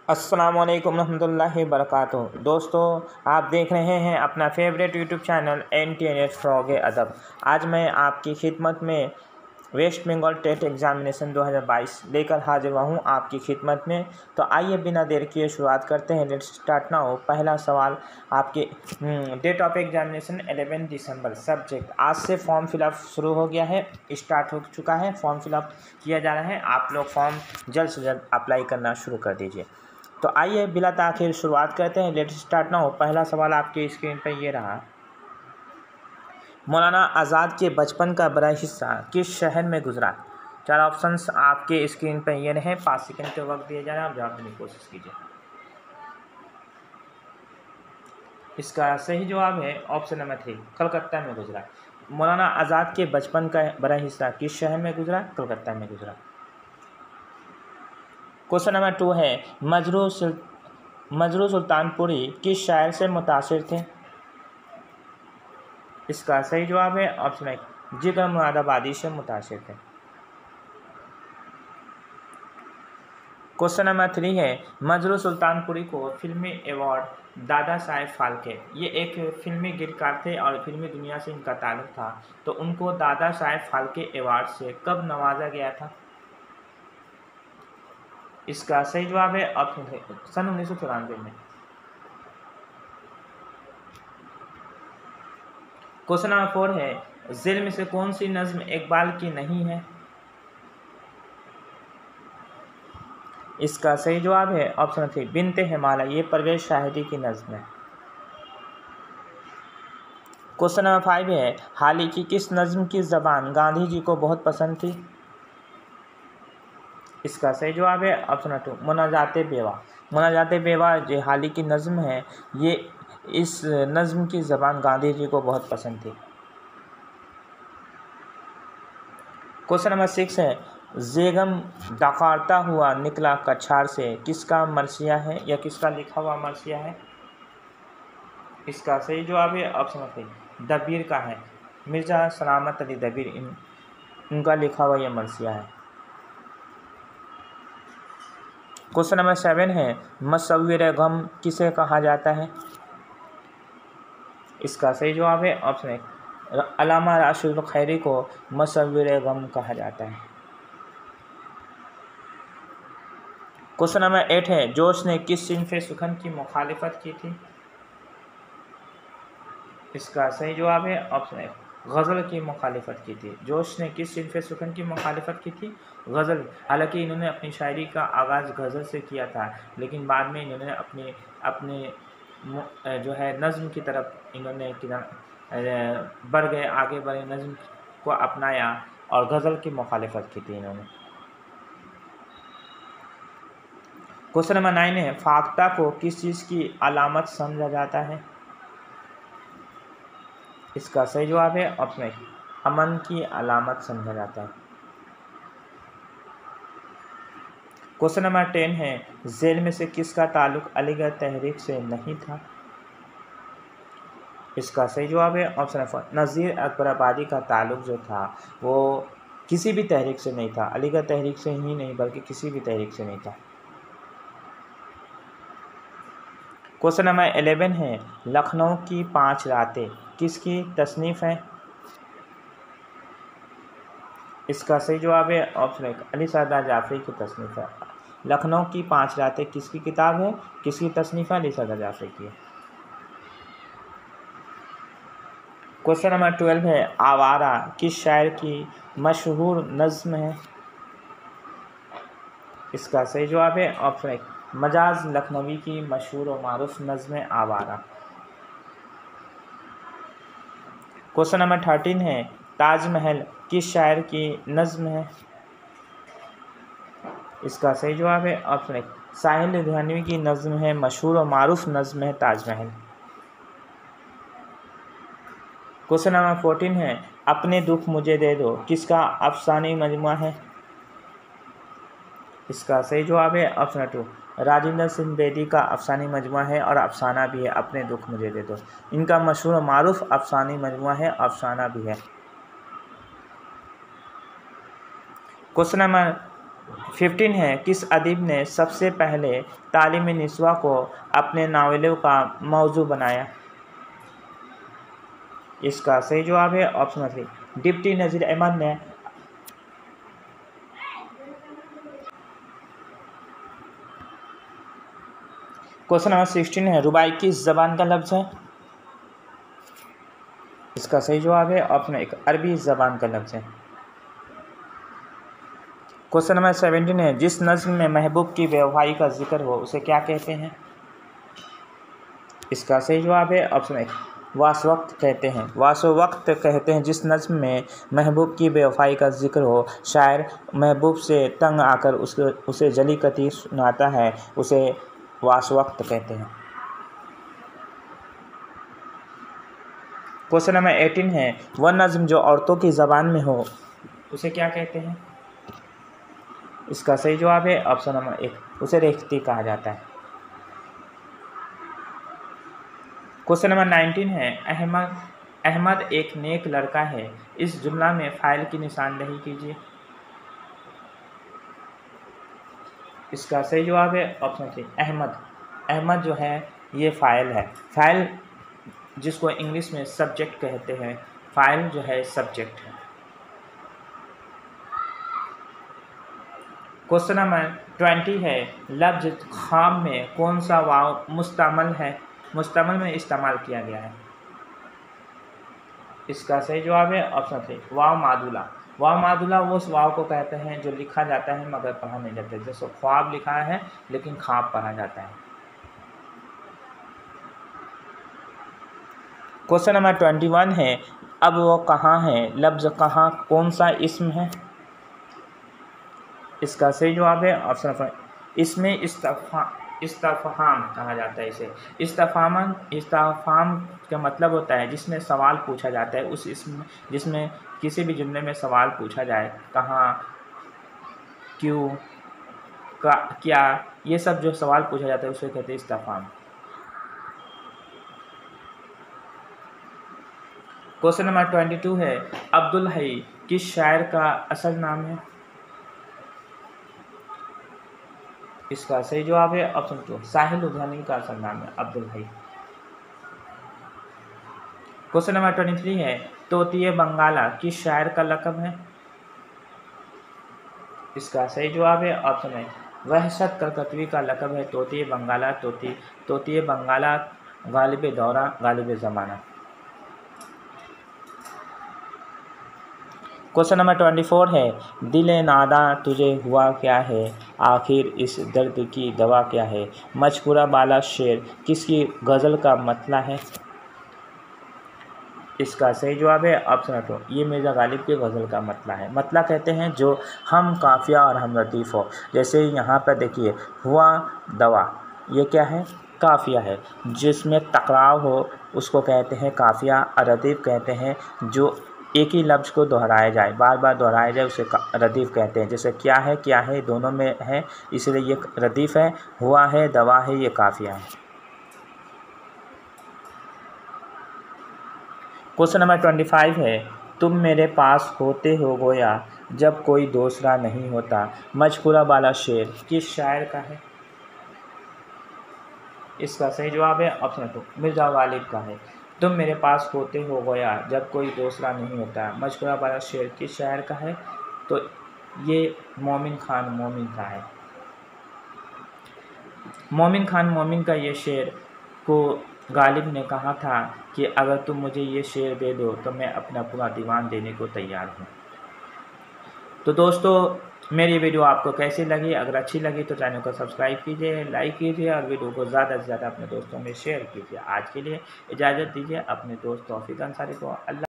अस्सलाम वालेकुम रहमतुल्लाहि वबरकातुहू। दोस्तों, आप देख रहे हैं अपना favourite YouTube channel NTNS frog अदब। आज मैं आपकी खिदमत में वेस्ट बंगाल टेट एग्ज़ामिनेशन 2022 लेकर हाजिर हुआ हूँ आपकी खिदमत में। तो आइए बिना देर किए शुरुआत करते हैं। Let's start now. पहला सवाल आपके डेट ऑफ एग्ज़ामिनेशन 11 दिसंबर। सब्जेक्ट आज से फॉर्म फिलअप शुरू हो गया है, स्टार्ट हो चुका है, फॉर्म फिलअप किया जा रहा है। आप लोग फॉर्म जल्द से जल्द अप्लाई करना शुरू कर दीजिए। तो आइए बिला ताख़ीर शुरुआत करते हैं। Let's start now. पहला सवाल आपकी स्क्रीन पर ये रहा। मौलाना आज़ाद के बचपन का बड़ा हिस्सा किस शहर में गुजरा? चार ऑप्शंस आपके स्क्रीन पर ये रहे। 5 सेकंड के वक्त दिए जा रहे हैं, आप जवाब देने की कोशिश कीजिए। इसका सही जवाब है ऑप्शन नंबर 3, कलकत्ता में गुजरा। मौलाना आज़ाद के बचपन का बड़ा हिस्सा किस शहर में गुजरा? कलकत्ता में गुजरा। क्वेश्चन नंबर 2 है, मजरू सुल्तानपुरी किस शायर से मुतासिर थे? इसका सही जवाब है ऑप्शन 1, जिगर मुरादाबादी से मुतासिर थे। क्वेश्चन नंबर 3 है, मजरू सुल्तानपुरी को फिल्मी अवार्ड दादा साहेब फाल्के, ये एक फिल्मी गीतकार थे और फिल्मी दुनिया से इनका ताल्लुक था, तो उनको दादा साहेब फाल्के अवार्ड से कब नवाजा गया था? इसका सही जवाब है ऑप्शन 3, सन 1994 में। क्वेश्चन नंबर 4 है, जेल में से कौन सी नज्म इकबाल की नहीं है? इसका सही जवाब है ऑप्शन 3, बिन्ते हिमालय, ये परवेज शाहिदी की नज्म है। क्वेश्चन नंबर 5 है, हाल की किस नज्म की ज़बान गांधी जी को बहुत पसंद थी? इसका सही जवाब है ऑप्शन 2, मुनाजाते बेवा। मुनाजाते बेवा जो हाल की नज्म है, ये इस नज्म की ज़बान गांधी जी को बहुत पसंद थी। क्वेश्चन नंबर 6 है, जेगम डकारता हुआ निकला कछार से, किसका मरसिया है या किसका लिखा हुआ मरसिया है? इसका सही जवाब है ऑप्शन 3, दबीर का है, मिर्ज़ा सलामत अली दबीर उनका लिखा हुआ यह मरसिया है। क्वेश्चन नंबर 7 है, मसव्विर गम किसे कहा जाता है? इसका सही जवाब है ऑप्शन 1, अल्लामा राशिदुल खैरी को मसव्विर गम कहा जाता है। क्वेश्चन नंबर 8 है, जोश ने किस सिन्फ़े सुखन की मुखालिफत की थी? इसका सही जवाब है ऑप्शन 1, गज़ल की मुखालिफत की थी। जोश ने किस सिन्फ़े सुखन की मुखालिफत की थी? गज़ल। हालांकि इन्होंने अपनी शायरी का आगाज़ गज़ल से किया था, लेकिन बाद में इन्होंने अपने जो है नज़्म की तरफ इन्होंने बढ़ गए, आगे बढ़े, नज़्म को अपनाया और गज़ल की मुखालिफत की थी इन्होंने। क्वेश्चन नंबर 9 है, फाख्ता को किस चीज़ की अलामत समझा जाता है? इसका सही जवाब है ऑप्शन 1, अमन की अलामत समझा जाता है। क्वेश्चन नंबर 10 है, जेल में से किसका ताल्लुक अलीगढ़ तहरीक से नहीं था? इसका सही जवाब है ऑप्शन 4, नज़ीर अकबराबादी का ताल्लुक जो था वो किसी भी तहरीक से नहीं था, अलीगढ़ तहरीक से ही नहीं बल्कि किसी भी तहरीक से नहीं था। क्वेश्चन नंबर 11 है, लखनऊ की 5 रातें किसकी तसनीफ़ है? इसका सही जवाब है ऑप्शन 1, अली सरदार जाफरी की तसनीफ़ है। लखनऊ की 5 रातें किसकी किताब है, किसकी तसनीफ़ है? अली सरदार जाफरी की है। क्वेश्चन नंबर 12 है, आवारा किस शायर की मशहूर नज़्म है? इसका सही जवाब है ऑप्शन 1, मजाज लखनवी की मशहूर और मारूफ नज़्म है आवारा। क्वेश्चन नंबर 13 है, ताजमहल किस शायर की नज़्म है? इसका सही जवाब है ऑप्शन 1, साहिल लुधियानवी की नज़्म है, मशहूर और मारूफ नज़्म है ताजमहल। क्वेश्चन नंबर 14 है, अपने दुख मुझे दे दो किसका अफसानी मजमुआ है? इसका सही जवाब है ऑप्शन 2, राजेंद्र सिंह बेदी का अफसानी मजमुआ है और अफसाना भी है अपने दुख मुझे दे दो। इनका मशहूर और मारूफ अफसानी मजमुआ है, अफसाना भी है। क्वेश्चन नंबर 15 है, किस अदीब ने सबसे पहले तालीमी निस्वा को अपने नावलों का मौजू बनाया? इसका सही जवाब है ऑप्शन 3, डिप्टी नज़ीर अहमद ने। क्वेश्चन नंबर 16 है, रुबाई किस ज़बान का लफ्ज़ है? इसका सही जवाब है ऑप्शन 1, अरबी ज़बान का लफ्ज़ है। क्वेश्चन नंबर 17 है, जिस नज़्म में महबूब की बेवफाई का जिक्र हो उसे क्या कहते हैं? इसका सही जवाब है ऑप्शन 1, वासवक्त कहते हैं। वासवक्त कहते हैं जिस नज़्म में महबूब की बेवफाई का जिक्र हो, शायर महबूब से तंग आकर उसे जली कती सुनाता है, उसे वासवक्त कहते हैं। क्वेश्चन नंबर 18 है, वह नज़्म जो औरतों की ज़बान में हो उसे क्या कहते हैं? इसका सही जवाब है ऑप्शन नंबर 1, उसे रेख्ती कहा जाता है। क्वेश्चन नंबर 19 है, अहमद एक नेक लड़का है, इस जुमला में फ़ाइल की निशानदेही कीजिए। इसका सही जवाब है ऑप्शन 3, अहमद जो है ये फ़ाइल है। फ़ाइल जिसको इंग्लिश में सब्जेक्ट कहते हैं, फ़ाइल जो है सब्जेक्ट है। क्वेश्चन नंबर 20 है, लफ्ज़ खाम में कौन सा वाव मुस्तमल है, मुस्तमल में इस्तेमाल किया गया है? इसका सही जवाब है ऑप्शन 3, वाव मादुला। वाव मादुला वो उस वाव को कहते हैं जो लिखा जाता है मगर पढ़ा नहीं जाता, जैसे ख्वाब लिखा है लेकिन खाब पढ़ा जाता है। क्वेश्चन नंबर 21 है, अब वो कहाँ है, लफ्ज़ कहाँ कौन सा इस्म है? इसका सही जवाब है ऑप्शन 5, इसमें इस्तफहाम कहा जाता है इसे। इस्तफहाम का मतलब होता है जिसमें सवाल पूछा जाता है, उस इसमें जिसमें किसी भी जुमले में सवाल पूछा जाए, कहाँ, क्यों, क्या, ये सब जो सवाल पूछा जाता है उसे कहते हैं इस्तफहाम। क्वेश्चन नंबर 22 है, अब्दुल हई किस शायर का असल नाम है? इसका सही जवाब है ऑप्शन 2, साहिल लुधियानवी का असल नाम है अब्दुल हई। क्वेश्चन नंबर 23 है, तोतिए बंगाला किस शायर का लक़ब है? इसका सही जवाब है ऑप्शन 1, वहशत कलकतवी का लक़ब है तोतिए बंगाला। तोतिए बंगाला गालिब दौरा, गालिब ज़माना। क्वेश्चन नंबर 24 है, दिले नादा तुझे हुआ क्या है, आखिर इस दर्द की दवा क्या है? मजकूरा बाला शेर किसकी गज़ल का मतला है? इसका सही जवाब है ऑप्शन 2, ये मिर्ज़ा गालिब के गज़ल का मतला है। मतला कहते हैं जो हम काफ़िया और हम लतीफ़ हो, जैसे यहाँ पर देखिए हुआ दवा, ये क्या है, काफ़िया है। जिसमें टकराव हो उसको कहते हैं काफ़िया। रदीफ़ कहते हैं जो एक ही लफ्ज़ को दोहराया जाए, बार बार दोहराया जाए, उसे रदीफ़ कहते हैं। जैसे क्या है दोनों में है, इसलिए ये रदीफ़ है। हुआ है, दवा है, ये काफ़िया है। क्वेश्चन नंबर 25 है, तुम मेरे पास होते हो गोया जब कोई दूसरा नहीं होता, मजकूरा बाला शेर किस शायर का है? इसका सही जवाब है ऑप्शन 2, मिर्ज़ा गालिब का है। तुम मेरे पास होते हो गोया जब कोई दूसरा नहीं होता, मजकूरा बाला शेर किस शायर का है? तो ये मोमिन खान मोमिन का है। मोमिन खान मोमिन का ये शेर को गालिब ने कहा था कि अगर तुम मुझे ये शेर दे दो तो मैं अपना पूरा दीवान देने को तैयार हूँ। तो दोस्तों, मेरी वीडियो आपको कैसी लगी? अगर अच्छी लगी तो चैनल को सब्सक्राइब कीजिए, लाइक कीजिए और वीडियो को ज़्यादा से ज़्यादा अपने दोस्तों में शेयर कीजिए। आज के लिए इजाज़त दीजिए अपने दोस्त तौफीक अंसारी को। अल्लाह।